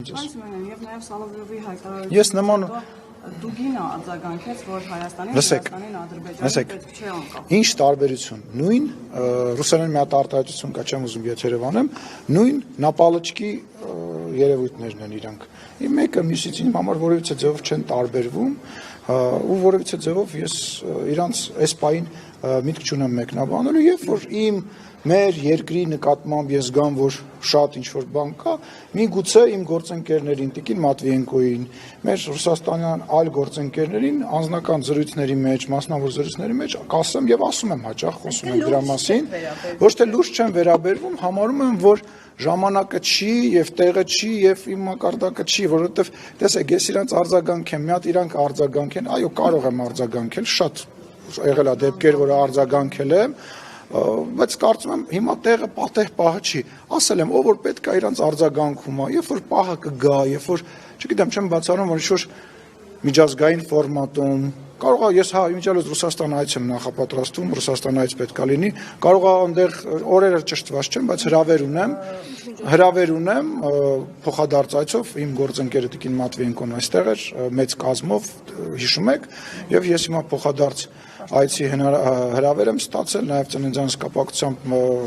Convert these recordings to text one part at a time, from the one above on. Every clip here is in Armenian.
ձեզ։ Եվ նաև Սալովյովի հայտարարությունը Ես նման Դուգինը արձագանքեց, որ Հայաստանին, Լսեք, Ադրբեջանին պետք չէ անկախ։ Ինչ տարբերություն, նույն ռուսերեն մի հատ արտահայտություն կա, չեմ ուզում եթերով անեմ, նույն նապալչկի երևույթներն են իրանք։ Մեկը մյուսից իմ համար որևիցե ձևով չեն տարբերվում, ու որևիցե ձևով ես իրանց այս պահին միտք չունեմ մեկնաբանելու, երբ որ մեր երկրի նկատմամբ ես զգամ, որ շատ ինչ-որ բան կա, միգուցե իմ գործընկերներին, Տիկին Մատվիենկոին, մեր ռուսաստանյան այլ գործընկերներին անձնական զրույցների մեջ, մասնավոր զրույցների մեջ կասեմ եւ ասում եմ հաճախ, խոսում եմ դրա մասին, ոչ թե լուրջ չեմ վերաբերվում, համարում եմ, որ ժամանակը չի եւ տեղը չի եւ իմ մակարդակը չի, որովհետեւ տեսեք, ես իրանց արձագանք եմ, մի հատ իրանք արձագանք են, այո, կարող եմ արձագանքել, շատ եղել է դեպքեր, որ արձագանքել եմ, բայց կարծում եմ հիմա տեղը պատեհ պահը չի, ասել եմ, ով որ պետք է իրանց արձագանքում է, երբ որ պահը կգա, երբ որ, չգիտեմ, չեմ բացառում, որ ինչ-որ միջազգային ֆորմատում, կարող է ես իմիջիալոց Ռուսաստան այց եմ նախապատրաստում, Ռուսաստան այց պետք է լինի, կարող է այնտեղ օրերը ճշտված չեմ, բայց հրավեր ունեմ փոխադարձ այցով իմ գործընկերը Տիկին Մատվիենկոն այստեղ էր մեծ կազմով, հիշում եք, եւ ես հիմա փոխադարձ այցի հրավեր եմ ստացել, նաև ծննդյանս կապակցությամբ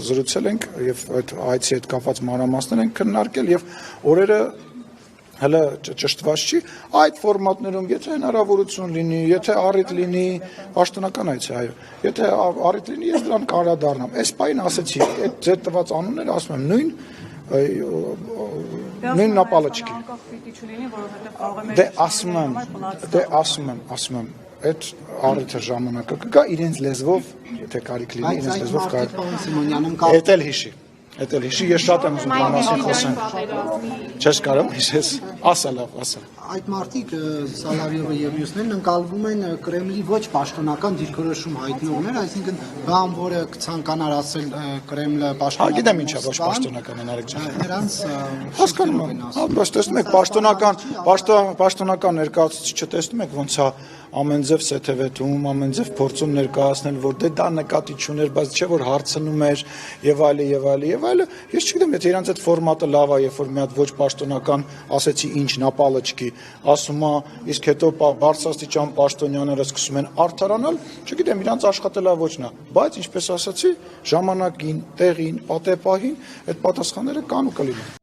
զրուցել ենք եւ այդ այցի հետ կապված մանրամասներ ենք քննարկել եւ օրերը հələ ճշտված չի, այդ ֆորմատներում եթե հնարավորություն լինի, եթե առիթ լինի, պաշտոնական այց է, այո, եթե առիթ լինի, ես դրան կարադառնամ։ Այս պահին ասեցի, այդ ձեր տված անունները ասում եմ նույն նապալչկի։ Դե ասում եմ, այդ առիթը ժամանակը կգա իրենց լեզվով, եթե կարիք լինի, իրենց լեզվով կարիք։ Էդ էլ հիշի, ես շատ եմ ուզում բան մասին խոսեմ։ Չես կարող հիշես, ասա լավ, ասա։ Այդ մարդիկ Սալավյովը եւ մյուսներն ընկալվում են Կրեմլի ոչ պաշտոնական դիրքորոշում հայտնողներ, այսինքն բան, որը կցանկանար ասել Կրեմլը պաշտոնական։ Գիտեմ ինչա ոչ պաշտոնական են արեք ջան։ Նրանց հասկանում եմ։ Բայց տեսնում եք պաշտոնական ներկայացուցիչը տեսնում եք ոնց է ամեն ձև սեթևեթում, ամեն ձև փորձում ներկայացնել, որ դե դա նկատի չուներ, բայց չէ որ հարցնում էր եւ այլը եւ այլը եւ այլը։ Ես չգիտեմ, եթե իրանց այդ ֆորմատը լավ է, երբ որ մի հատ ոչ պաշտոնական ասեցի ինչ նապալչկի, ասում է, իսկ հետո բարձրաստիճան պաշտոնյաները սկսում են արդարանալ, չգիտեմ, իրանց աշխատելա ոչնա, բայց ինչպես ասացի, ժամանակին, տեղին, պատեպահին այդ պատասխանները կան ու կլինեն։